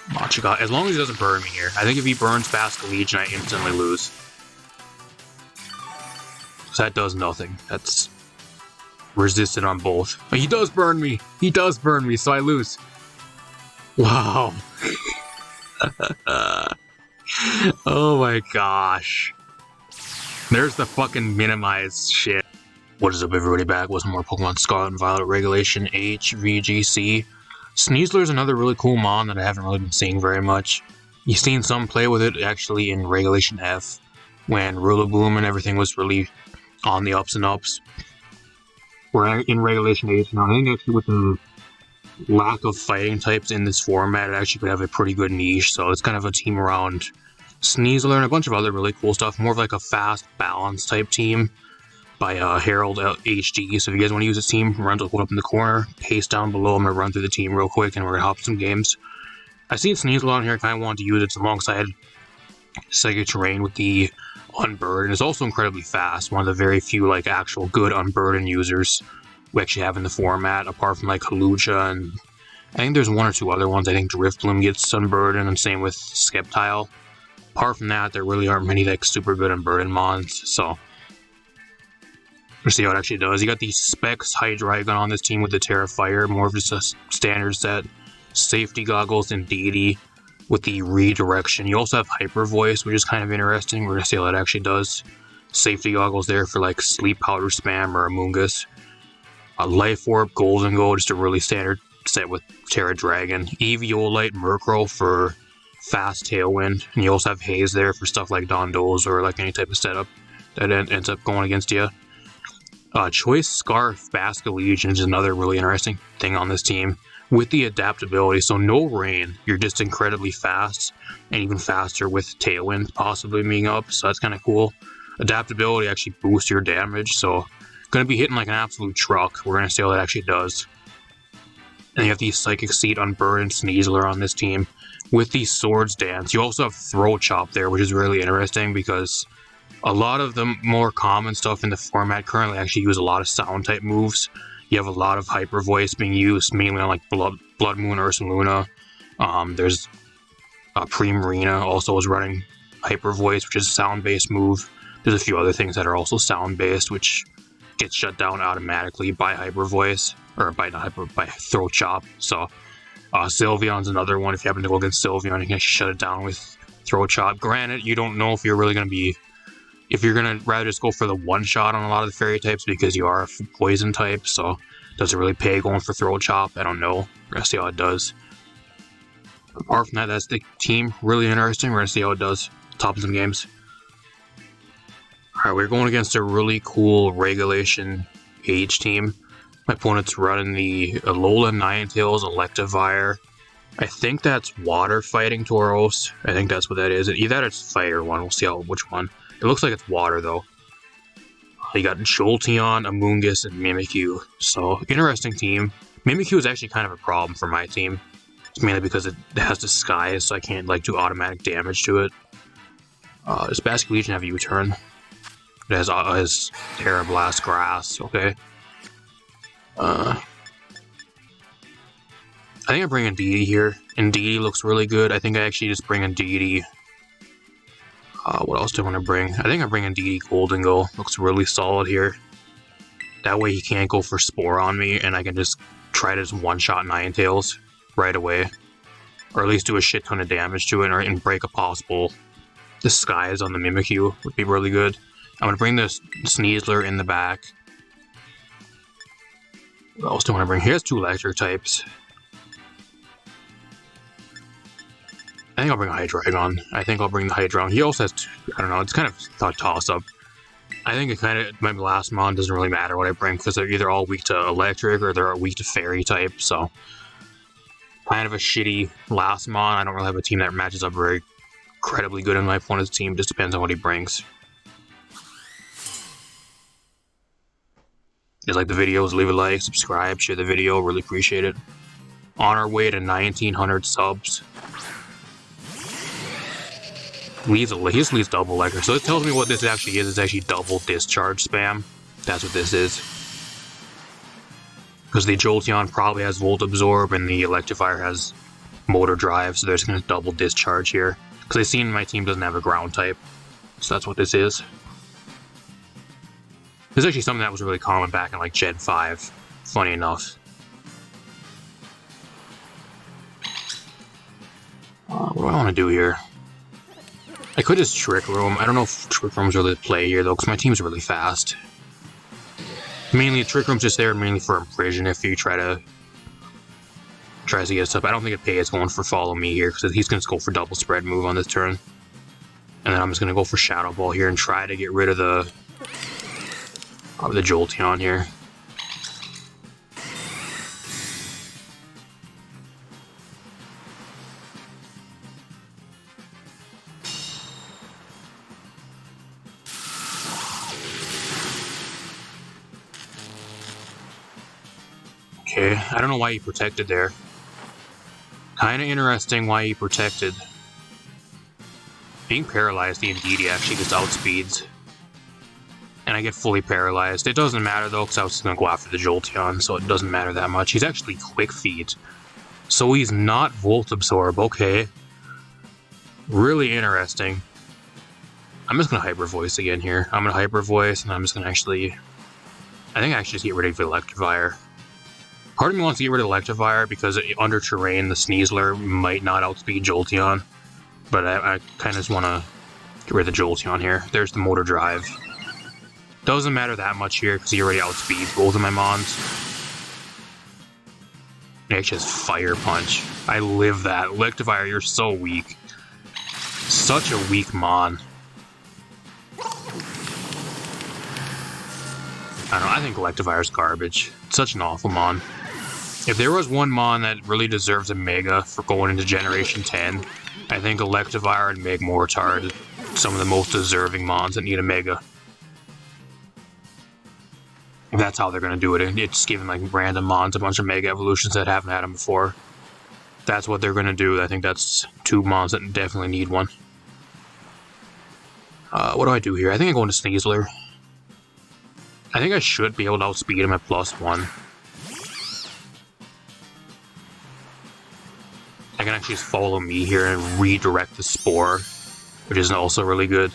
Machika, as long as he doesn't burn me here. I think if he burns Basket Legion, I instantly lose. So that does nothing. That's resisted on both. But he does burn me! He does burn me, so I lose. Wow. Oh my gosh. There's the fucking minimized shit. What is up, everybody? Back with some more Pokemon Scarlet and Violet Regulation H VGC. SNEASLER is another really cool mon that I haven't really been seeing very much. You've seen some play with it actually in Regulation F, when Rillaboom and everything was really on the ups and ups. We're in Regulation H now. I think actually with the lack of fighting types in this format, it actually could have a pretty good niche, so it's kind of a team around SNEASLER and a bunch of other really cool stuff. More of like a fast, balanced type team by Harold HD. So if you guys want to use this team, run to hold up in the corner, paste down below. I'm going to run through the team real quick and we're going to hop some games. I see SNEASLER on here, kind of wanted to use it alongside Psychic Terrain with the unburden. It's also incredibly fast, one of the very few like actual good unburden users we actually have in the format, apart from like Halucha, and I think there's one or two other ones. I think Driftbloom gets unburden, and same with Skeptile. Apart from that, there really aren't many like super good unburden mons, so we'll see how it actually does. You got the Specs Hydreigon on this team with the Terra Fire, more of just a standard set. Safety Goggles and Deity with the redirection. You also have Hyper Voice, which is kind of interesting. We're gonna see how that actually does. Safety Goggles there for like Sleep Powder Spam or Amoonguss. Life Orb, Golden Go, just a really standard set with Terra Dragon. Eviolite, Murkrow for fast Tailwind. And you also have Haze there for stuff like Dondoles or like any type of setup that ends up going against you. Choice Scarf, Basket Legion is another really interesting thing on this team. With the adaptability, so no rain, you're just incredibly fast, and even faster with Tailwind possibly being up, so that's kind of cool. Adaptability actually boosts your damage, so going to be hitting like an absolute truck. We're going to see how that actually does. And you have the Psychic Seed Unburdened SNEASLER on this team. With the Swords Dance, you also have Throat Chop there, which is really interesting because a lot of the more common stuff in the format currently actually use a lot of sound type moves. You have a lot of Hyper Voice being used, mainly on like Blood Moon, Ursaluna. There's Primarina also is running Hyper Voice, which is a sound-based move. There's a few other things that are also sound-based, which gets shut down automatically by Hyper Voice, or by Throat Chop. So Sylveon's another one. If you happen to go against Sylveon, you can shut it down with Throat Chop. Granted, you don't know if you're really going to be, if you're going to rather just go for the one shot on a lot of the fairy types because you are a poison type, so does it really pay going for Throat Chop? I don't know. We're going to see how it does. Apart from that, that's the team. Really interesting. We're going to see how it does. Top of some games. Alright, we're going against a really cool Regulation H team. My opponent's running the Alola Ninetales Electivire. I think that's Water Fighting Tauros. I think that's what that is. Either it's Fire one. We'll see which one. It looks like it's Water, though. You got Jolteon, Amoonguss, and Mimikyu. So, interesting team. Mimikyu is actually kind of a problem for my team. It's mainly because it has Disguise, so I can't like do automatic damage to it. Does Basket Legion have U-Turn? It has Terra Blast Grass, okay. I think I bring in Deity here, and Deity looks really good. I think I actually just bring in Deity. What else do I want to bring? I think I bring in Deity Golden Go. Looks really solid here. That way he can't go for Spore on me, and I can just try to just one-shot Ninetales right away. Or at least do a shit ton of damage to it, and break a possible Disguise on the Mimikyu would be really good. I'm going to bring this SNEASLER in the back. What else do I want to bring? He has two electric types. I think I'll bring a Hydreigon. I think I'll bring the Hydreigon. He also has two, I don't know, it's kind of a toss-up. I think it kind of, my last mon doesn't really matter what I bring, because they're either all weak to electric or they're weak to fairy type, so kind of a shitty last mon. I don't really have a team that matches up very incredibly good in my opponent's team. Just depends on what he brings. If you like the videos, leave a like, subscribe, share the video, really appreciate it. On our way to 1900 subs. He just leads double Electric, so it tells me what this actually is. It's actually double discharge spam. That's what this is. Because the Jolteon probably has Volt Absorb, and the Electivire has motor drive, so they're just going to double discharge here. Because I've seen my team doesn't have a ground type, so that's what this is. This is actually something that was really common back in like Gen 5, funny enough. What do I want to do here? I could just Trick Room. I don't know if Trick Room's really the play here though, because my team's really fast. Mainly, Trick Room's just there mainly for Imprison if you tries to get us up. I don't think it pays going for Follow Me here, because he's going to go for double spread move on this turn. And then I'm just going to go for Shadow Ball here and try to get rid of the Jolteon here. Okay, I don't know why he protected there. Kinda interesting why he protected. Being paralyzed, the Indeedee actually gets outspeeds. And I get fully paralyzed. It doesn't matter though, because I was going to go after the Jolteon, so it doesn't matter that much. He's actually Quick Feet. So he's not Volt Absorb, okay. Really interesting. I'm just going to Hyper Voice again here. I'm going to Hyper Voice, and I'm just going to actually... I think I actually just get rid of Electivire. Part of me wants to get rid of Electivire because under terrain, the SNEASLER might not outspeed Jolteon. But I kind of just want to get rid of the Jolteon here. There's the Motor Drive. Doesn't matter that much here because he already outspeeds both of my Mons. He actually has Fire Punch. I live that. Electivire, you're so weak. Such a weak Mon. I don't know, I think Electivire's garbage. Such an awful Mon. If there was one Mon that really deserves a Mega for going into Generation 10, I think Electivire and Magmortar are some of the most deserving Mons that need a Mega. If that's how they're going to do it, it's giving like random Mons a bunch of Mega Evolutions that haven't had them before. That's what they're going to do. I think that's two Mons that definitely need one. What do I do here? I think I go into SNEASLER. I think I should be able to outspeed him at +1. I can actually just Follow Me here and redirect the Spore, which is also really good.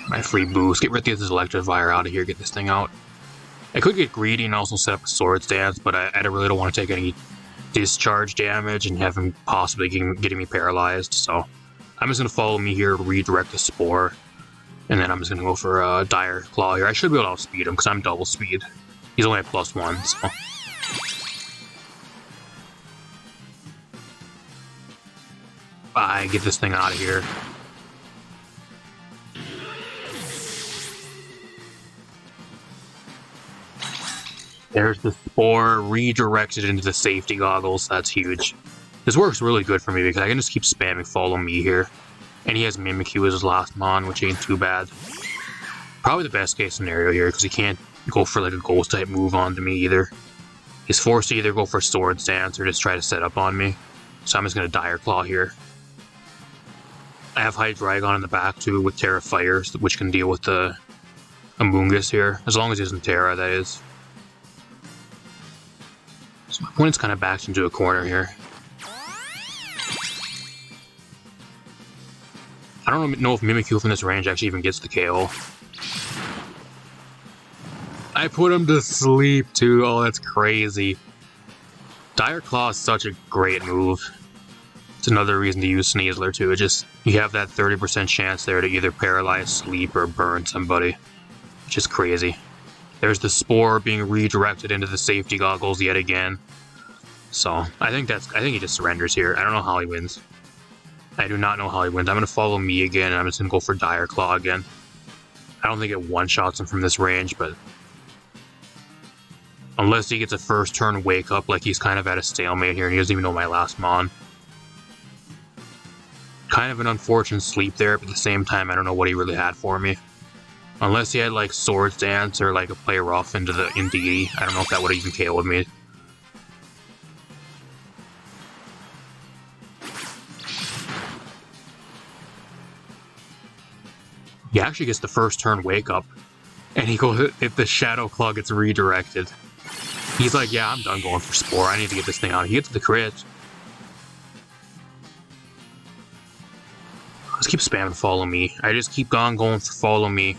My free boost. Get rid of this Electivire out of here, get this thing out. I could get greedy and also set up a Swords Dance, but I really don't want to take any discharge damage and have him possibly getting me paralyzed, so I'm just going to Follow Me here, redirect the Spore, and then I'm just going to go for Dire Claw here. I should be able to outspeed him because I'm double speed. He's only at +1, so... Get this thing out of here. There's the Spore redirected into the safety goggles. That's huge. This works really good for me because I can just keep spamming Follow Me here. And he has Mimikyu as his last Mon, which ain't too bad. Probably the best case scenario here because he can't go for like a Ghost type move onto me either. He's forced to either go for Swords Dance or just try to set up on me. So I'm just going to Dire Claw here. I have Hydreigon in the back too with Terra Fire, which can deal with the Amoonguss here. As long as he isn't Terra, that is. So my opponent's kind of backed into a corner here. I don't know if Mimikyu from this range actually even gets the KO. I put him to sleep too. Oh, that's crazy. Dire Claw is such a great move. It's another reason to use SNEASLER too. It just, you have that 30% chance there to either paralyze, sleep, or burn somebody. Which is crazy. There's the Spore being redirected into the safety goggles yet again. So, I think he just surrenders here. I don't know how he wins. I do not know how he wins. I'm going to Follow Me again, and I'm just going to go for Dire Claw again. I don't think it one-shots him from this range, but... Unless he gets a first turn Wake Up, like he's kind of at a stalemate here, and he doesn't even know my last Mon. Kind of an unfortunate sleep there, but at the same time, I don't know what he really had for me. Unless he had, like, Swords Dance or, like, a Play Rough into the Indeedee. I don't know if that would have even KO'd me. He actually gets the first turn Wake Up, and he goes, if the Shadow Claw gets redirected. He's like, yeah, I'm done going for Spore. I need to get this thing out. He gets the crit. Let's keep spamming follow me. I just keep going for follow me.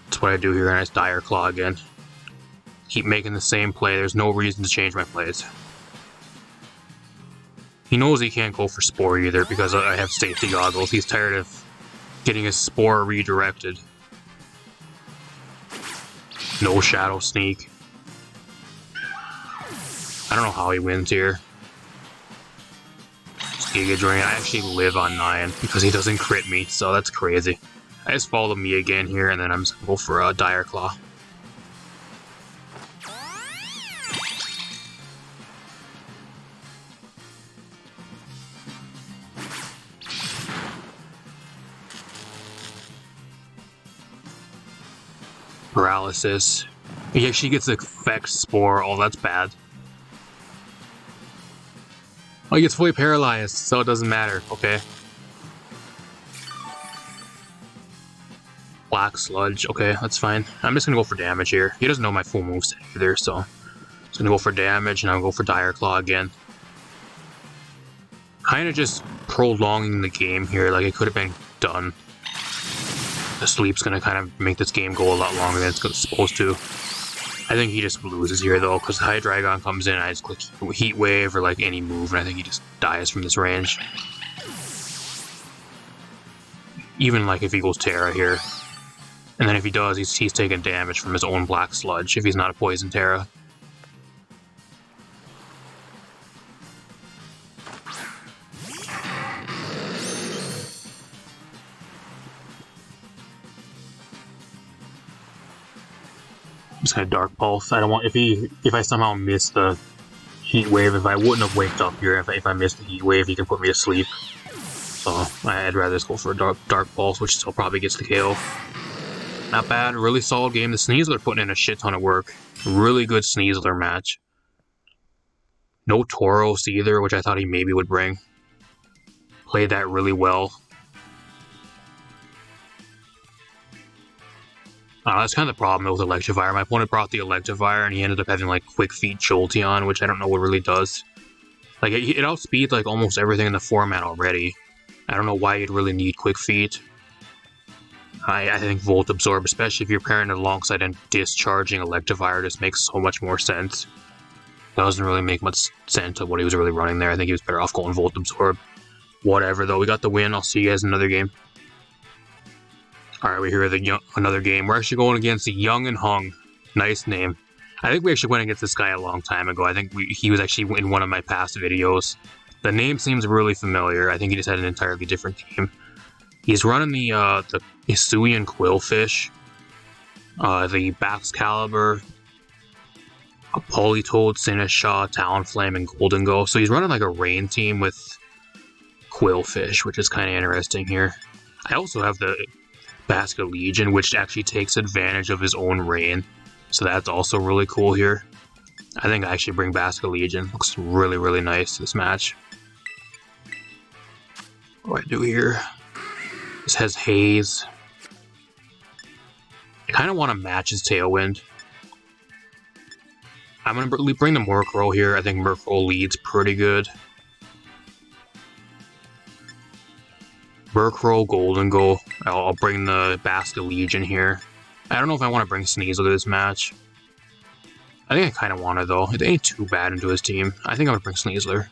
That's what I do here, and I just Dire Claw again. Keep making the same play. There's no reason to change my plays. He knows he can't go for Spore either because I have safety goggles. He's tired of getting his Spore redirected. No Shadow Sneak. I don't know how he wins here. Giga Drain. I actually live on 9 because he doesn't crit me, so that's crazy. I just follow me again here, and then I'm just gonna go for a Dire Claw. Paralysis. Yeah, she gets the effect Spore. Oh, that's bad. Oh, he gets fully paralyzed, so it doesn't matter. Okay. Black Sludge. Okay, that's fine. I'm just gonna go for damage here. He doesn't know my full moveset either, so I'm just gonna go for damage, and I'll go for Dire Claw again. Kind of just prolonging the game here. Like, it could have been done. The sleep's gonna kind of make this game go a lot longer than it's supposed to. I think he just loses here though, because Hydreigon comes in and I just click Heat Wave or like any move, and I think he just dies from this range. Even like if he goes Terra here. And then if he does, he's taking damage from his own Black Sludge if he's not a Poison Terra. I'm just gonna Dark Pulse. I don't want if I somehow miss the Heat Wave, if I wouldn't have waked up here, if I missed the Heat Wave, he can put me to sleep. So I'd rather just go for a Dark Pulse, which still probably gets the KO. Not bad, really solid game. The SNEASLER putting in a shit ton of work. Really good SNEASLER match. No Tauros either, which I thought he maybe would bring. Played that really well. That's kind of the problem with Electivire. My opponent brought the Electivire, and he ended up having, like, Quick Feet Jolteon, which I don't know what it really does. Like, it outspeeds, like, almost everything in the format already. I don't know why you'd really need Quick Feet. I think Volt Absorb, especially if you're pairing it alongside and discharging Electivire, just makes so much more sense. Doesn't really make much sense of what he was really running there. I think he was better off going Volt Absorb. Whatever, though. We got the win. I'll see you guys in another game. Alright, we're here at another game. We're actually going against Young and Hung. Nice name. I think we actually went against this guy a long time ago. I think he was actually in one of my past videos. The name seems really familiar. I think he just had an entirely different team. He's running the Hisuian Quillfish, the Baxcalibur, a Politoed, Sinistcha, Talonflame, and Golden Go. So he's running like a rain team with Quillfish, which is kind of interesting here. I also have the Basket Legion, which actually takes advantage of his own rain. So that's also really cool here. I think I actually bring Basket Legion. Looks really, really nice this match. What do I do here? This has Haze. I kind of want to match his Tailwind. I'm going to bring the Murkrow here. I think Murkrow leads pretty good. Murkrow, Golden Go. I'll bring the Basket Legion here. I don't know if I want to bring SNEASLER to this match. I think I kind of want to, though. It ain't too bad into his team. I think I'm going to bring SNEASLER.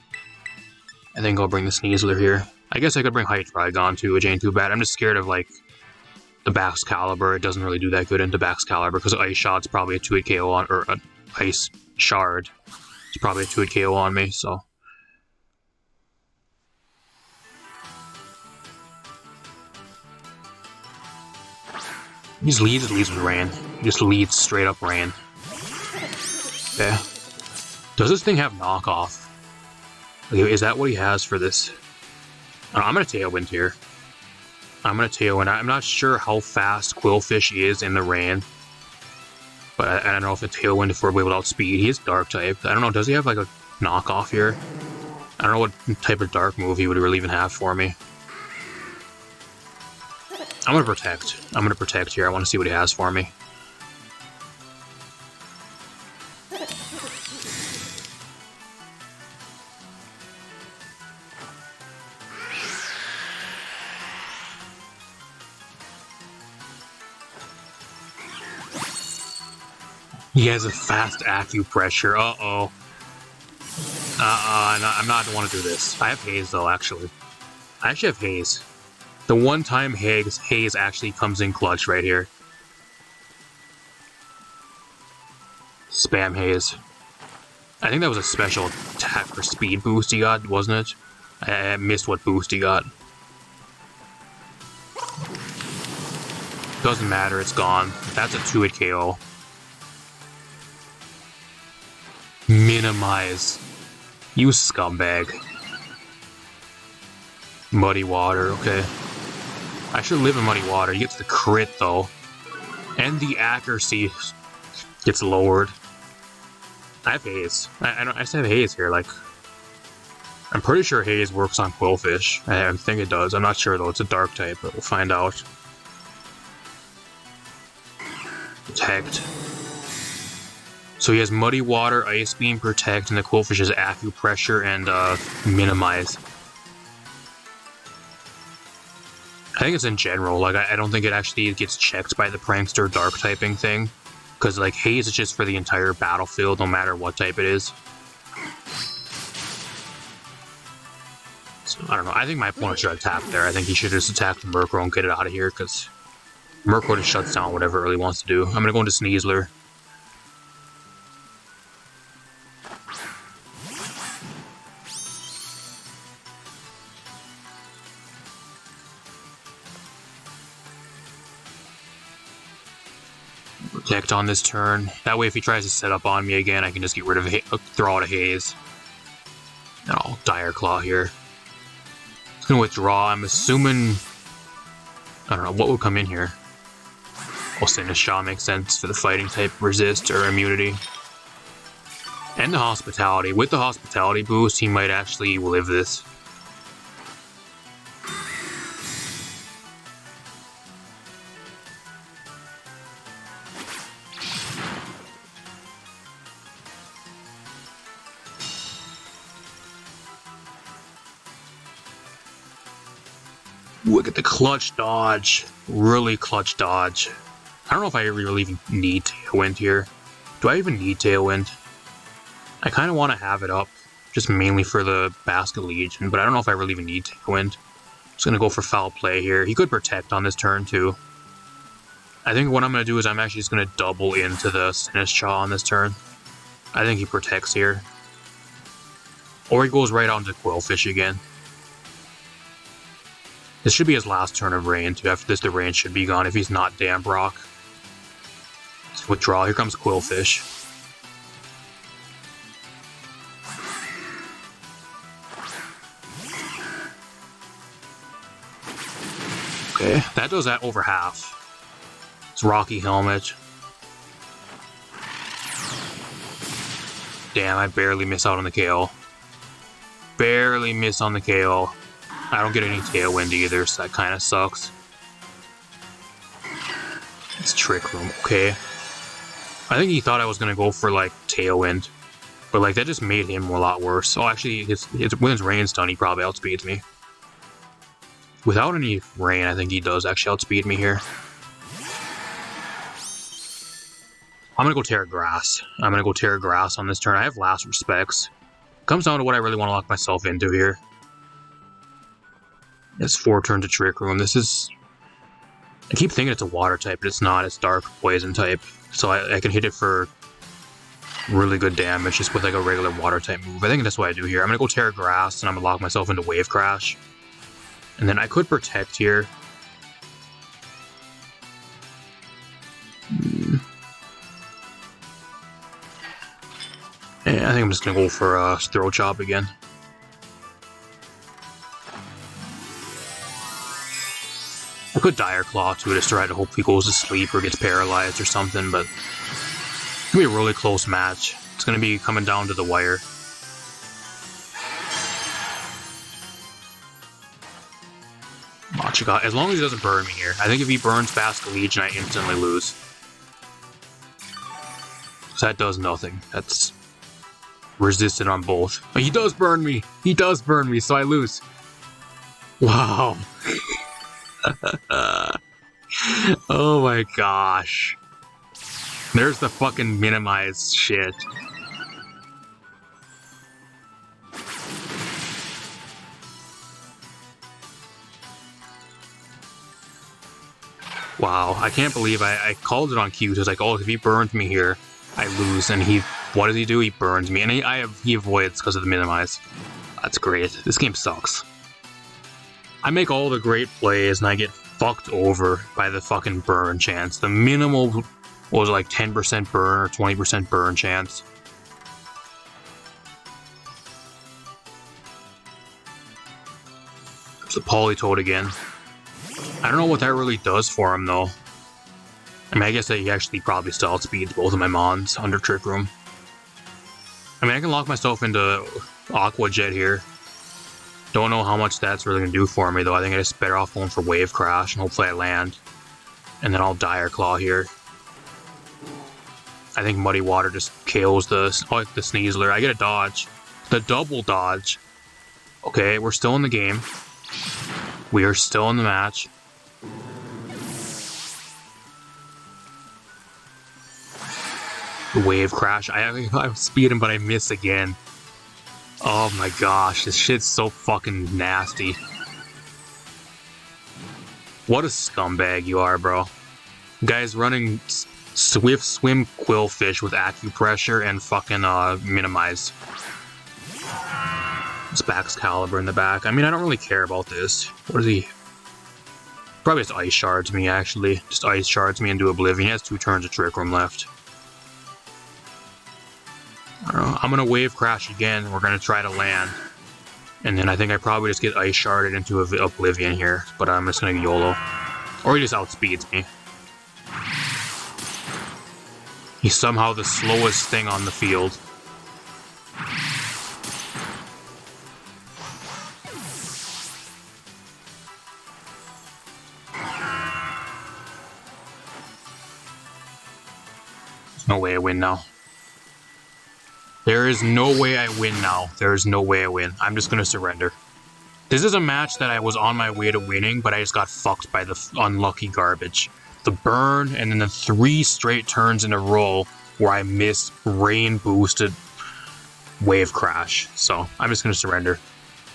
I think I'll bring the SNEASLER here. I guess I could bring Hydreigon too, which ain't too bad. I'm just scared of, like, the Baxcalibur. It doesn't really do that good into Baxcalibur, because Ice Shot's probably a 2-hit KO on, or an Ice Shard. It's probably a 2-hit KO on me, so. He just leads with Rain. He just leads straight up Rain. Okay. Does this thing have knockoff? Okay, is that what he has for this? I'm going to Tailwind here. I'm going to Tailwind. I'm not sure how fast Quillfish is in the rain. But I don't know if a Tailwind if we're able to outspeed. He is Dark type. I don't know. Does he have like a knockoff here? I don't know what type of Dark move he would really even have for me. I'm going to Protect. I'm going to Protect here. I want to see what he has for me. He has a fast acupressure. Uh-oh. I'm not want to do this. I have haze, though, actually. I actually have haze. The one time haze actually comes in clutch right here. Spam haze. I think that was a special attack for speed boost he got, wasn't it? I missed what boost he got. Doesn't matter, it's gone. That's a 2-hit KO. Minimize. You scumbag. Muddy water, okay. I should live in muddy water. He gets the crit, though. And the accuracy gets lowered. I have haze. I just have haze here, like... I'm pretty sure haze works on Quillfish. I think it does. I'm not sure, though. It's a dark type, but we'll find out. Protect. So he has Muddy Water, Ice Beam, Protect, and the Quillfish has Acupressure and Minimize. I think it's in general. Like, I don't think it actually gets checked by the Prankster Dark typing thing. Because, like, Haze is just for the entire battlefield, no matter what type it is. So, I don't know. I think my opponent should attack there. I think he should just attack the Murkrow and get it out of here, because Murkrow just shuts down whatever it really wants to do. I'm going to go into SNEASLER. Protect on this turn. That way if he tries to set up on me again, I can just get rid of throw out a haze. And I'll Dire Claw here. It's gonna withdraw. I'm assuming... I don't know, what would come in here? Well, Sinistcha makes sense for the fighting type resist or immunity. And the hospitality. With the hospitality boost, he might actually live this. Look at the clutch dodge. Really clutch dodge. I don't know if I really even need Tailwind here. Do I even need Tailwind? I kind of want to have it up, just mainly for the Basket Legion, but I don't know if I really even need Tailwind. I'm just going to go for Foul Play here. He could Protect on this turn, too. I think what I'm going to do is I'm actually just going to double into the Sinistcha on this turn. I think he Protects here. Or he goes right on to Quillfish again. This should be his last turn of rain, too. After this, the rain should be gone if he's not Damp Rock. Let's withdraw. Here comes Quillfish. Okay, that does that over half. It's Rocky Helmet. Damn, I barely miss out on the KO. Barely miss on the KO. I don't get any Tailwind either, so that kind of sucks. It's Trick Room, okay. I think he thought I was going to go for, like, Tailwind. But, like, that just made him a lot worse. Oh, actually, when his Rain's done, he probably outspeeds me. Without any Rain, I think he does actually outspeed me here. I'm going to go Terra Grass. I'm going to go Terra Grass on this turn. I have Last Respects. Comes down to what I really want to lock myself into here. It's 4 turns of Trick Room. This is... I keep thinking it's a water type, but it's not. It's Dark Poison type. So I can hit it for really good damage just with like a regular water type move. I think that's what I do here. I'm going to go Terra Grass and I'm going to lock myself into Wave Crash. And then I could Protect here. Yeah, I think I'm just going to go for Throat Chop again. I could Dire Claw too, just try to hope he goes to sleep or gets paralyzed or something, but it's going to be a really close match. It's going to be coming down to the wire. Machika, as long as he doesn't burn me here. I think if he burns Basket Legion, I instantly lose. So that does nothing. That's resisted on both. But he does burn me! He does burn me, so I lose. Wow. Oh my gosh. There's the fucking minimize shit. Wow, I can't believe I called it on cue. It was like, oh, if he burns me here, I lose. And what does he do? He burns me. And he avoids because of the minimize. That's great. This game sucks. I make all the great plays and I get fucked over by the fucking burn chance. The minimal was like 10% burn or 20% burn chance. It's a Polytoad again. I don't know what that really does for him, though. I mean, I guess that he actually probably still outspeeds both of my Mons under Trick Room. I mean, I can lock myself into Aqua Jet here. Don't know how much that's really going to do for me, though. I think I just better off going for Wave Crash, and hopefully I land. And then I'll Dire Claw here. I think Muddy Water just KOs the SNEASLER. I get a dodge. The double dodge. Okay, we're still in the game. We are still in the match. Wave Crash. I speed him, but I miss again. Oh my gosh, this shit's so fucking nasty. What a scumbag you are, bro. Guy's running Swift Swim Quillfish with Acupressure and fucking minimize. It's Excalibur in the back. I mean, I don't really care about this. What is he? Probably just Ice Shards me, actually. Just Ice Shards me into Oblivion. He has 2 turns of Trick Room left. I don't know. I'm gonna Wave Crash again. We're gonna try to land. And then I think I probably just get Ice Sharded into Oblivion here. But I'm just gonna YOLO. Or he just outspeeds me. He's somehow the slowest thing on the field. There's no way I win now. There is no way I win now. There is no way I win. I'm just gonna surrender. This is a match that I was on my way to winning, but I just got fucked by the unlucky garbage. The burn, and then the 3 straight turns in a row where I missed rain-boosted Wave Crash. So, I'm just gonna surrender.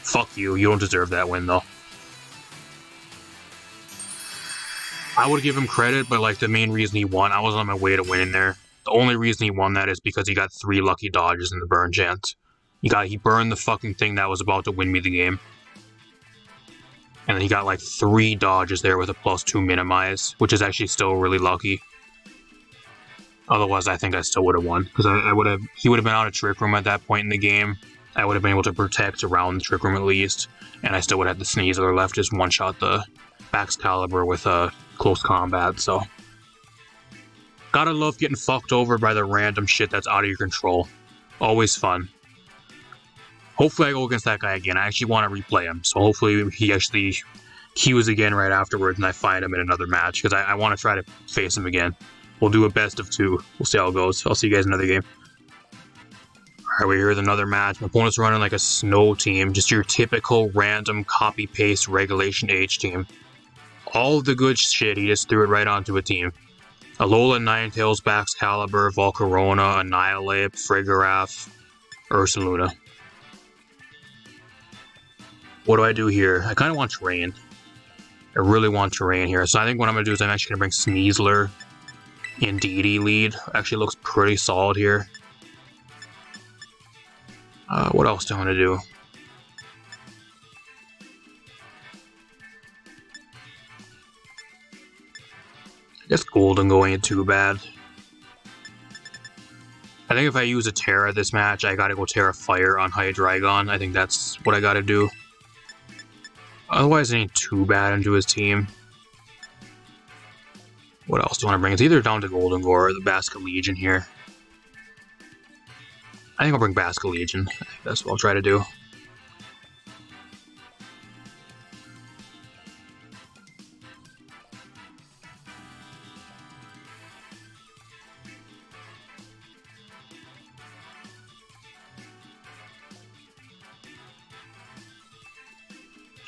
Fuck you. You don't deserve that win, though. I would give him credit, but like the main reason he won, I was on my way to winning there. The only reason he won that is because he got 3 lucky dodges in the burn chance. He burned the fucking thing that was about to win me the game. And then he got like 3 dodges there with a +2 minimize, which is actually still really lucky. Otherwise, I think I still would have won, because he would have been out of Trick Room at that point in the game. I would have been able to protect around the Trick Room at least, and I still would have the SNEASLER left, just one-shot the Excalibur with a close combat, so. Gotta love getting fucked over by the random shit that's out of your control. Always fun. Hopefully I go against that guy again. I actually want to replay him, so hopefully he actually queues again right afterwards and I find him in another match, because I want to try to face him again. We'll do a best of 2. We'll see how it goes. I'll see you guys in another game. Alright, we're here with another match. My opponent's running like a snow team, just your typical random copy-paste Regulation H team. All of the good shit, he just threw it right onto a team. Alola, Ninetales, Excalibur, Volcarona, Annihilate, Frigoraph, Ursaluna. What do I do here? I kind of want Terrain. I really want Terrain here. So I think what I'm going to do is I'm actually going to bring SNEASLER in DD lead. Actually looks pretty solid here. What else do I want to do? I guess Golden going in too bad. I think if I use a Terra this match, I gotta go Terra Fire on Hydreigon. I think that's what I gotta do. Otherwise, it ain't too bad into his team. What else do I want to bring? It's either down to Golden Gore or the Basculegion here. I think I'll bring Basculegion. I think that's what I'll try to do.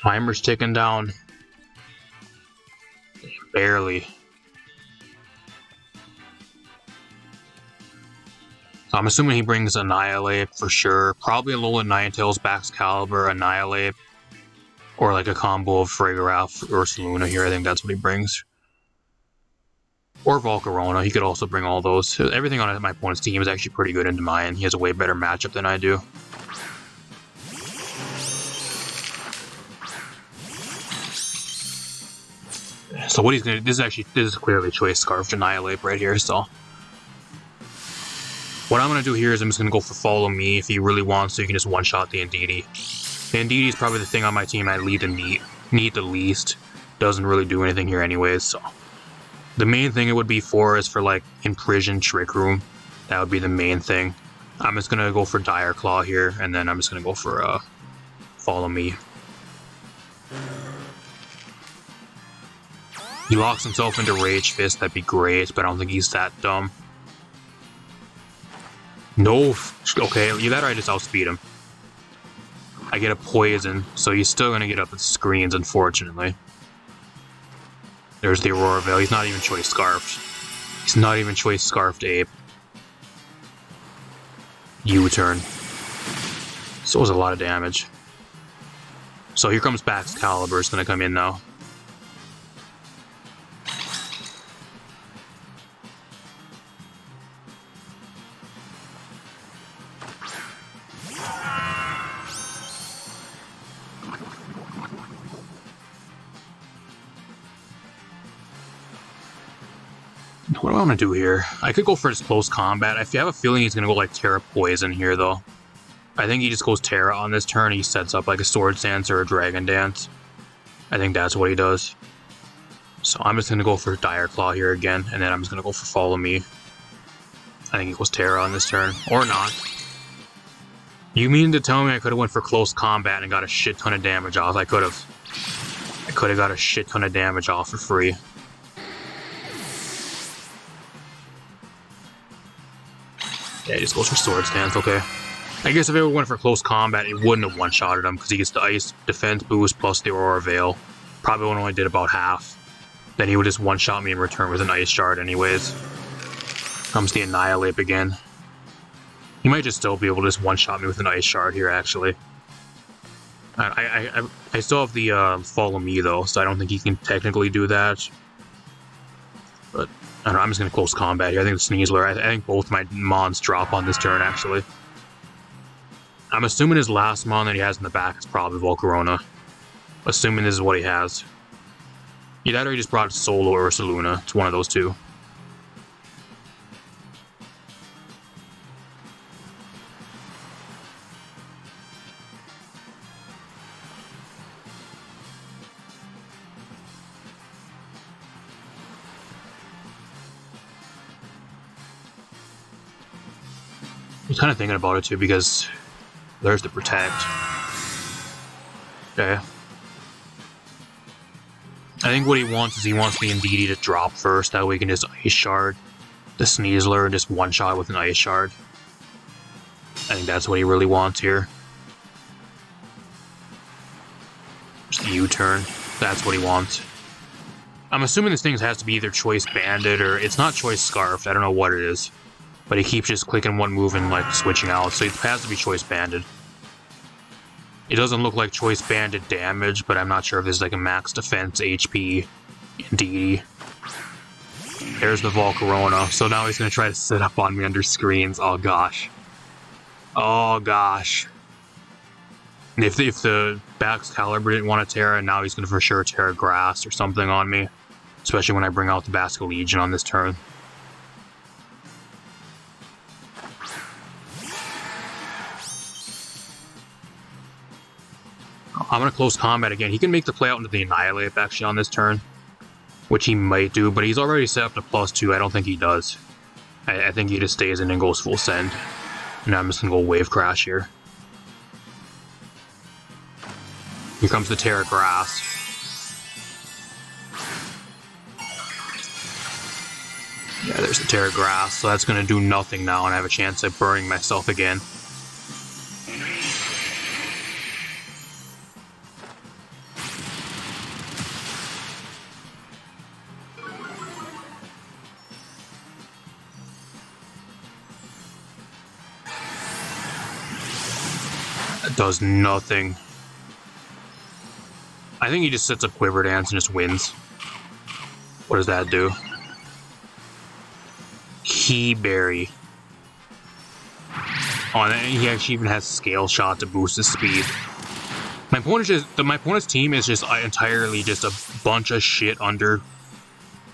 Timer's ticking down. Barely. I'm assuming he brings Annihilate for sure. Probably Alolan Ninetales, Baxcalibur, Annihilate. Or like a combo of Frigarath or Ursaluna here. I think that's what he brings. Or Volcarona. He could also bring all those. Everything on my opponent's team is actually pretty good into mine. He has a way better matchup than I do. So what he's gonna this is clearly Choice Scarf Annihilate right here, so what I'm gonna do here is I'm just gonna go for Follow Me. If he really wants to, you can just one-shot the Indeedee. The Indeedee is probably the thing on my team I need the least. Doesn't really do anything here anyways, so the main thing it would be for is for like Imprison Trick Room. That would be the main thing. I'm just gonna go for Dire Claw here, and then I'm just gonna go for Follow Me. He locks himself into Rage Fist, that'd be great, but I don't think he's that dumb. No, okay, either that or I just outspeed him. I get a Poison, so he's still gonna get up at screens, unfortunately. There's the Aurora Veil. He's not even Choice Scarfed. He's not even Choice Scarfed Ape. U-turn. So it was a lot of damage. So here comes Baxcalibur. It's gonna come in now. What am I going to do here? I could go for his close combat. I have a feeling he's going to go like Terra Poison here, though. I think he just goes Terra on this turn. He sets up like a Swords Dance or a Dragon Dance. I think that's what he does. So I'm just going to go for Dire Claw here again, and then I'm just going to go for Follow Me. I think he goes Terra on this turn. Or not. You mean to tell me I could have went for close combat and got a shit ton of damage off? I could have. I could have got a shit ton of damage off for free. Yeah, he just goes for Swords Dance, okay. I guess if it went for close combat, it wouldn't have one-shotted him, because he gets the Ice Defense boost plus the Aurora Veil. Probably only did about half. Then he would just one-shot me in return with an Ice Shard anyways. Comes the Annihilate again. He might just still be able to just one-shot me with an Ice Shard here, actually. I still have the Follow Me, though, so I don't think he can technically do that. But I don't know, I'm just going to close combat here. I think the Sneasler, I think both my Mons drop on this turn, actually. I'm assuming his last Mon that he has in the back is probably Volcarona. Assuming this is what he has. Either that or he just brought Solo or Ursaluna. It's one of those two. I was kind of thinking about it too, because there's the Protect. Okay. I think what he wants is he wants the Indeedee to drop first, that way he can just Ice Shard the Sneasler and just one-shot with an Ice Shard. I think that's what he really wants here. Just the U-turn. That's what he wants. I'm assuming this thing has to be either Choice Banded or... It's not Choice Scarfed, I don't know what it is. But he keeps just clicking one move and like switching out, so it has to be Choice Banded. It doesn't look like Choice Banded damage, but I'm not sure if this is like a max defense HP Indeedee. There's the Volcarona, so now he's going to try to sit up on me under screens. Oh gosh. Oh gosh. And if the Baxcalibur didn't want to Terra, now he's going to for sure Terra Grass or something on me. Especially when I bring out the Basculegion on this turn. I'm going to close combat again. He can make the play out into the Annihilate actually on this turn, which he might do, but he's already set up to +2. I don't think he does. I think he just stays in and goes full send. And I'm just going to go Wave Crash here. Here comes the Terra Grass. Yeah, there's the Terra Grass, so that's going to do nothing now, and I have a chance at burning myself again. Does nothing. I think he just sets up Quiver Dance and just wins. What does that do? Key Berry. Oh, and he actually even has Scale Shot to boost his speed. My opponent's team is just entirely just a bunch of shit under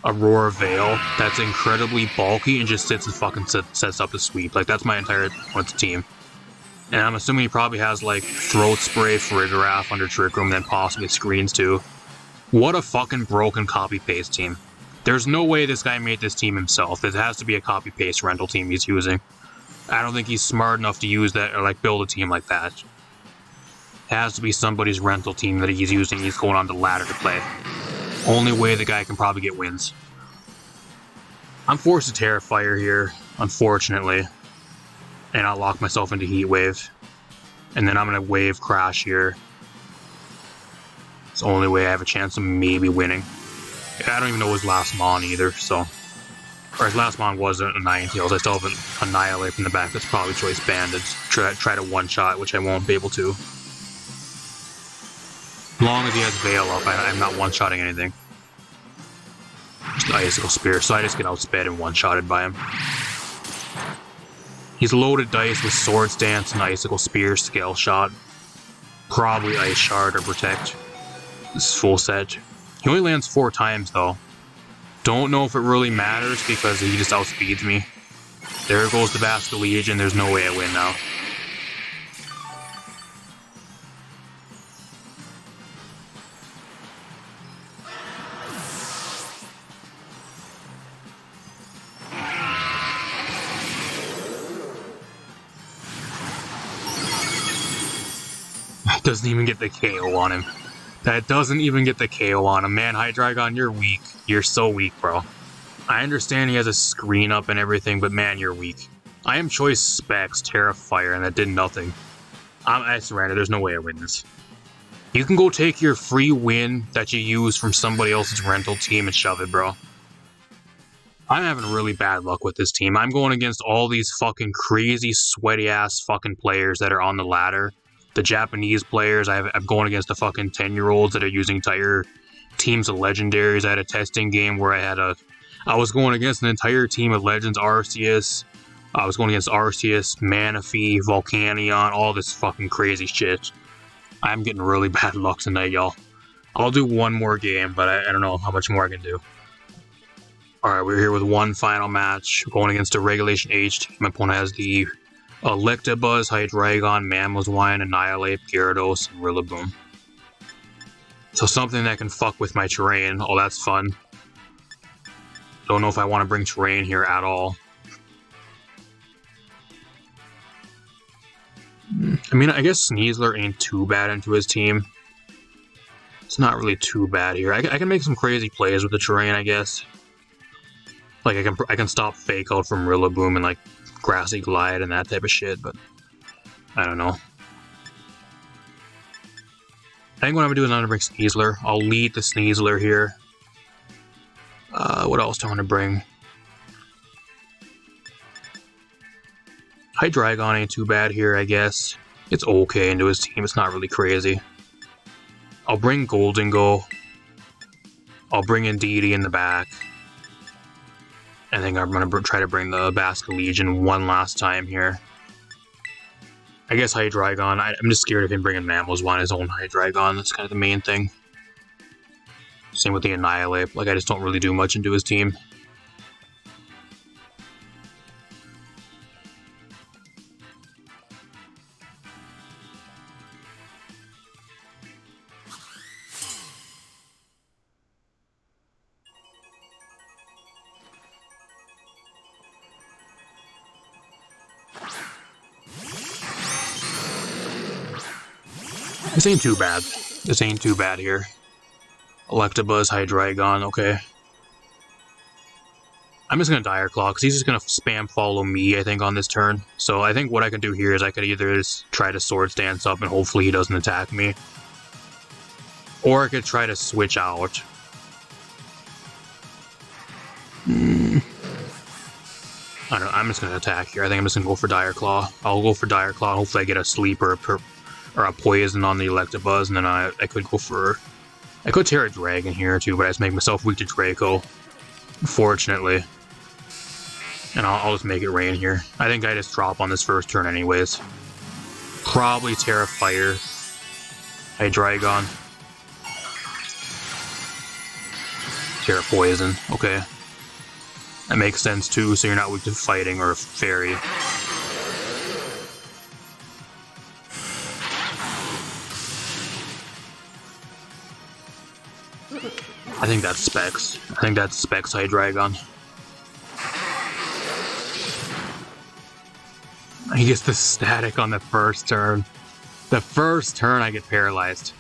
Aurora Veil that's incredibly bulky and just sits and fucking sets up the sweep. Like, that's my entire opponent's team. And I'm assuming he probably has, like, Throat Spray, Farigiraf under Trick Room, and then possibly Screens too. What a fucking broken copy-paste team. There's no way this guy made this team himself. It has to be a copy-paste rental team he's using. I don't think he's smart enough to use that or, like, build a team like that. It has to be somebody's rental team that he's using. He's going on the ladder to play. Only way the guy can probably get wins. I'm forced to Terrifier here, unfortunately. And I'll lock myself into Heat Wave. And then I'm going to Wave Crash here. It's the only way I have a chance of maybe winning. I don't even know his last Mon either, so... Or his last Mon was a Ninetales. I still have an Annihilate from the back that's probably Choice Banded. Try to one-shot, which I won't be able to. As long as he has Veil up, I'm not one-shotting anything. Just Icicle Spear, so I just get outsped and one-shotted by him. He's loaded dice with Swords Dance and Icicle Spear, Scale Shot. Probably Ice Shard or Protect. This is full set. He only lands 4 times though. Don't know if it really matters because he just outspeeds me. There goes the Basket Legion, there's no way I win now. Doesn't even get the KO on him. That doesn't even get the KO on him. Man, Hydreigon, you're weak. You're so weak, bro. I understand he has a screen up and everything, but man, you're weak. I am Choice Specs, Terrifier, and that did nothing. I surrender. There's no way I win this. You can go take your free win that you use from somebody else's rental team and shove it, bro. I'm having really bad luck with this team. I'm going against all these fucking crazy, sweaty-ass fucking players that are on the ladder. The Japanese players, I'm going against the fucking 10-year-olds that are using entire teams of legendaries. I had a testing game where I was going against an entire team of Legends Arceus. I was going against Arceus, Manaphy, Volcanion, all this fucking crazy shit. I'm getting really bad luck tonight, y'all. I'll do one more game, but I don't know how much more I can do. Alright, we're here with one final match. Going against a Regulation H team. My opponent has the Electabuzz, Hydreigon, Mamoswine, Annihilate, Gyarados, and Rillaboom. So something that can fuck with my terrain. Oh, that's fun. Don't know if I want to bring terrain here at all. I mean, I guess SNEASLER ain't too bad into his team. It's not really too bad here. I can make some crazy plays with the terrain, I guess. Like, I can stop Fake Out from Rillaboom and, like, Grassy Glide and that type of shit, but I don't know. I think what I'm gonna do is I'm gonna bring SNEASLER. I'll lead the SNEASLER here. What else do I want to bring? Hydreigon ain't too bad here, I guess. It's okay into his team, it's not really crazy. I'll bring Goldengo. I'll bring Indeedee in the back. I think I'm going to try to bring the Basket Legion one last time here. I guess Hydreigon. I'm just scared of him bringing Mamoswine, his own Hydreigon. That's kind of the main thing. Same with the Annihilate. Like, I just don't really do much into his team. This ain't too bad. This ain't too bad here. Electabuzz, Hydreigon, okay. I'm just gonna Dire Claw, because he's just gonna spam follow me, I think, on this turn. So I think what I can do here is I could either just try to Swords Dance up and hopefully he doesn't attack me. Or I could try to switch out. I don't know, I'm just gonna attack here. I think I'm just gonna go for Dire Claw. I'll go for Dire Claw, hopefully I get a sleep or or a poison on the Electabuzz, and then I could go for... I could tear a Dragon here too, but I just make myself weak to Draco, unfortunately. And I'll just make it rain here. I think I just drop on this first turn anyways. Probably Terra Fire. Hydreigon. Terra Poison, okay. That makes sense too, so you're not weak to fighting or fairy. I think that's Specs. I think that's Specs Hydreigon. He gets the static on the first turn. The first turn I get paralyzed.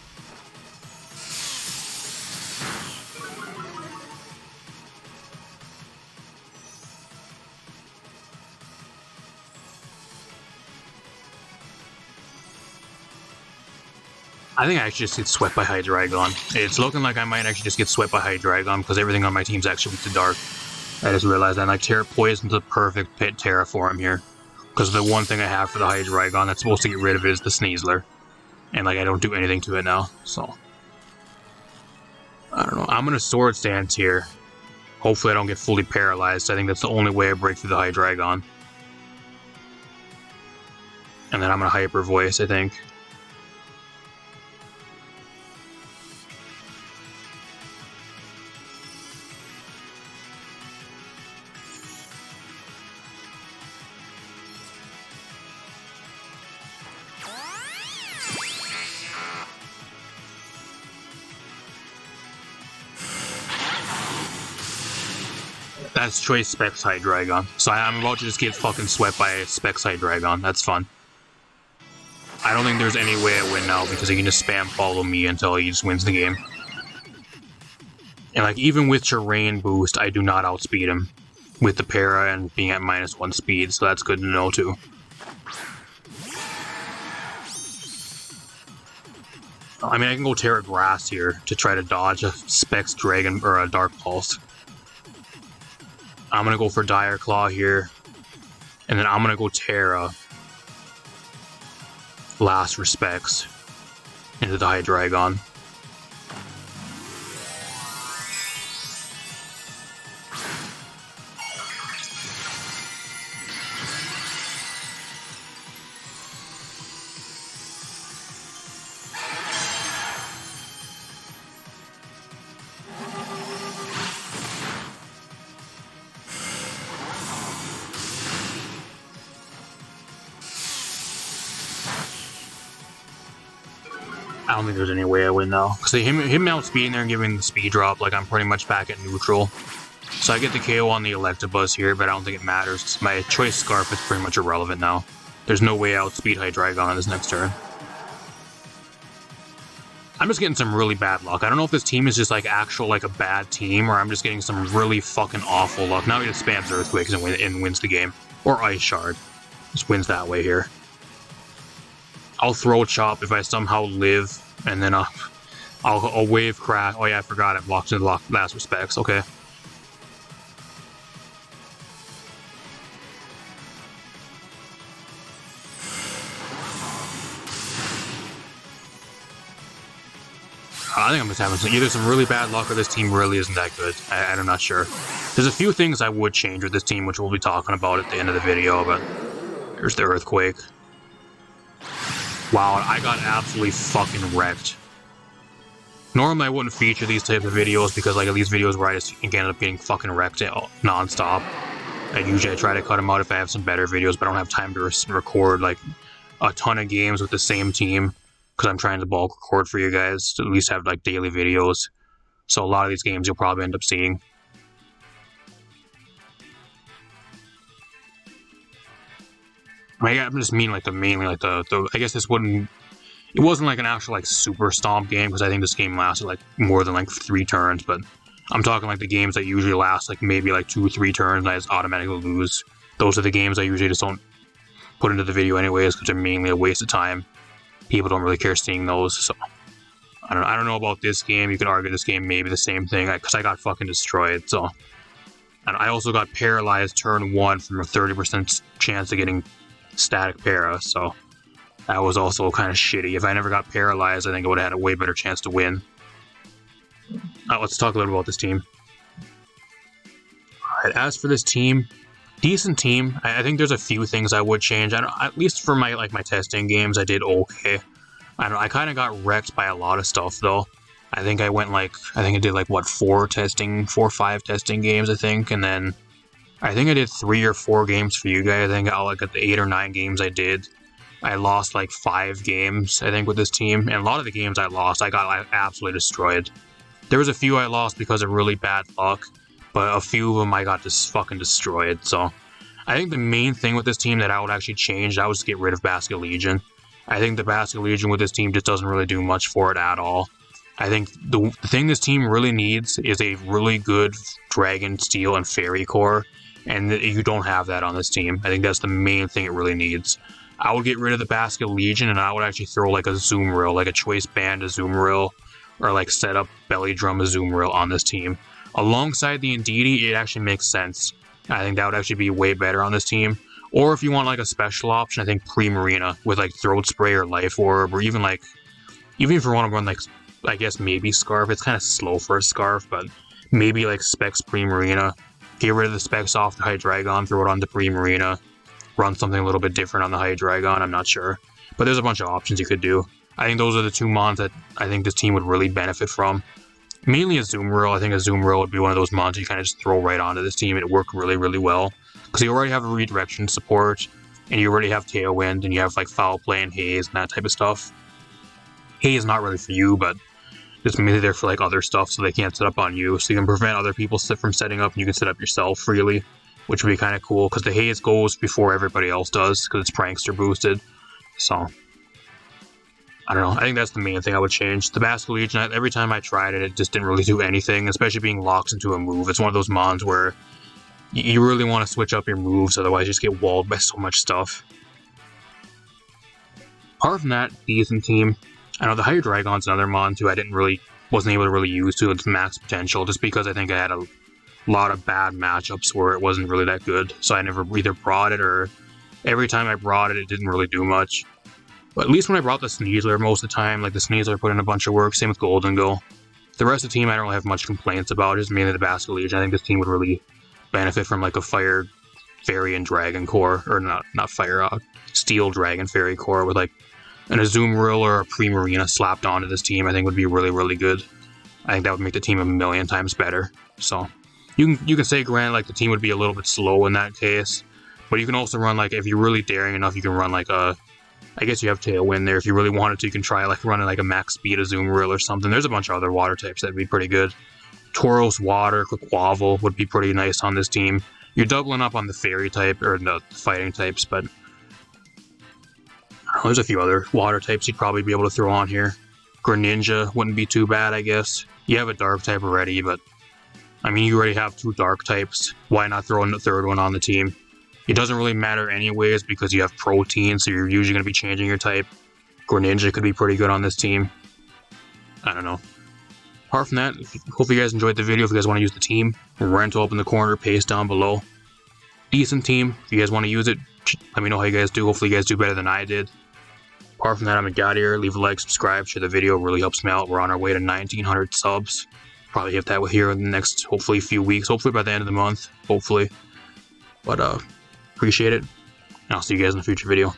I think I actually just get swept by Hydreigon. It's looking like I might actually just get swept by Hydreigon because everything on my team's actually weak to dark. I just realized that, like, Terra Poison's the perfect pit Terra for him here. Because the one thing I have for the Hydreigon that's supposed to get rid of it is the SNEASLER. And, like, I don't do anything to it now, so... I don't know. I'm gonna Sword Stance here. Hopefully I don't get fully paralyzed. I think that's the only way I break through the Hydreigon. And then I'm gonna Hyper Voice, I think. That's Choice Specs Hydreigon. So I'm about to just get fucking swept by Specs Hydreigon. That's fun. I don't think there's any way I win now because he can just spam follow me until he just wins the game. And like even with Terrain Boost, I do not outspeed him with the para and being at -1 speed, so that's good to know too. I mean, I can go Terra Grass here to try to dodge a Specs Dragon or a Dark Pulse. I'm gonna go for Dire Claw here, and then I'm gonna go Terra Last Respects into the Hydreigon. I don't think there's any way I win though, because him outspeeding there and giving the speed drop, like I'm pretty much back at neutral. So I get the KO on the Electabuzz here, but I don't think it matters. My Choice Scarf is pretty much irrelevant now. There's no way I outspeed Hydreigon on this next turn. I'm just getting some really bad luck. I don't know if this team is just like actual like a bad team, or I'm just getting some really fucking awful luck. Now he just spams Earthquakes and wins the game. Or Ice Shard. Just wins that way here. I'll Throw Chop if I somehow live, and then I'll Wave Crash. Oh yeah, I forgot I've locked in the Last Respects. Okay. I think I'm just having either some really bad luck or this team really isn't that good. I'm not sure. There's a few things I would change with this team, which we'll be talking about at the end of the video, but there's the Earthquake. Wow, I got absolutely fucking wrecked. Normally I wouldn't feature these types of videos because like these videos where I just can end up getting fucking wrecked non-stop. And usually I try to cut them out if I have some better videos, but I don't have time to record like a ton of games with the same team because I'm trying to bulk record for you guys to at least have like daily videos. So a lot of these games you'll probably end up seeing. I just mean like mainly like the I guess this wouldn't, it wasn't like an actual like super stomp game because I think this game lasted like more than like 3 turns, but I'm talking like the games that usually last like maybe like 2-3 turns and I just automatically lose. Those are the games I usually just don't put into the video anyways because they're mainly a waste of time. People don't really care seeing those, so I don't know about this game. You could argue this game may be the same thing because I got fucking destroyed. So, and I also got paralyzed turn 1 from a 30% chance of getting static para, so That was also kind of shitty. If I never got paralyzed, I think I would have had a way better chance to win. Let's talk a little about this team. Alright, as for this team, decent team. I think there's a few things I would change. At least for my testing games, I did okay. I kind of got wrecked by a lot of stuff though. I think I did like what, 4 or 5 testing games, I think, and then I think I did 3 or 4 games for you guys. I think at the 8 or 9 games I did, I lost like 5 games, I think, with this team, and a lot of the games I lost, I got absolutely destroyed. There was a few I lost because of really bad luck, but a few of them I got just fucking destroyed. So I think the main thing with this team that I would actually change, I would just get rid of Basket Legion. I think the Basket Legion with this team just doesn't really do much for it at all. I think the thing this team really needs is a really good Dragon, Steel, and Fairy core, and you don't have that on this team. I think that's the main thing it really needs. I would get rid of the Basket Legion, and I would actually throw like a Azumarill, like a Choice Band Azumarill, or like set up Belly Drum Azumarill on this team. Alongside the Indeedee, it actually makes sense. I think that would actually be way better on this team. Or if you want like a special option, I think Primarina with like Throat Spray or Life Orb, or even if you want to run like, I guess maybe Scarf. It's kind of slow for a Scarf, but maybe like Specs Primarina. Get rid of the Specs off the Hydreigon, throw it on the Primarina. Run something a little bit different on the Hydreigon, I'm not sure. But there's a bunch of options you could do. I think those are the 2 mons that I think this team would really benefit from. Mainly Azumarill. I think Azumarill would be one of those mons you kind of just throw right onto this team. It worked really, really well. Because you already have a redirection support, and you already have Tailwind, and you have like Foul Play and Haze and that type of stuff. Haze is not really for you, but it's mainly there for like other stuff, so they can't set up on you. So you can prevent other people from setting up, and you can set up yourself freely, which would be kind of cool, because the Haze goes before everybody else does, because it's Prankster boosted. So I don't know. I think that's the main thing I would change. The Basket Legion, every time I tried it, it just didn't really do anything, especially being locked into a move. It's one of those mons where you really want to switch up your moves, otherwise you just get walled by so much stuff. Apart from that, decent team. I know the Hydreigon's another mon too I wasn't able to really use to its max potential, just because I think I had a lot of bad matchups where it wasn't really that good. So I never either brought it, or every time I brought it, it didn't really do much. But at least when I brought the SNEASLER most of the time, like the SNEASLER put in a bunch of work, same with Golden Gull. The rest of the team I don't have much complaints about, it's mainly the Basket Legion. I think this team would really benefit from like a Fire, Fairy, and Dragon core, or not Fire, Steel, Dragon, Fairy core with like an Azumarill or a Primarina slapped onto this team. I think would be really, really good. I think that would make the team a million times better. So you can say, granted, like the team would be a little bit slow in that case, but you can also run like, if you're really daring enough, you can run like a, I guess you have Tailwind there. If you really wanted to, you can try like running like a max speed Azumarill or something. There's a bunch of other water types that'd be pretty good. Tauros Water, Quaquaval would be pretty nice on this team. You're doubling up on the Fairy type, or the fighting types, but there's a few other water types you'd probably be able to throw on here. Greninja wouldn't be too bad, I guess. You have a Dark type already, but I mean, you already have 2 Dark types. Why not throw in the 3rd one on the team? It doesn't really matter anyways, because you have Protein, so you're usually going to be changing your type. Greninja could be pretty good on this team. I don't know. Apart from that, hope you guys enjoyed the video. If you guys want to use the team, Rental up in the corner, paste down below. Decent team. If you guys want to use it, let me know how you guys do. Hopefully you guys do better than I did. Apart from that, I'm out here. Leave a like, subscribe, share the video. It really helps me out. We're on our way to 1,900 subs. Probably hit that here in the next, hopefully, few weeks. Hopefully by the end of the month. Hopefully. But, appreciate it. And I'll see you guys in a future video.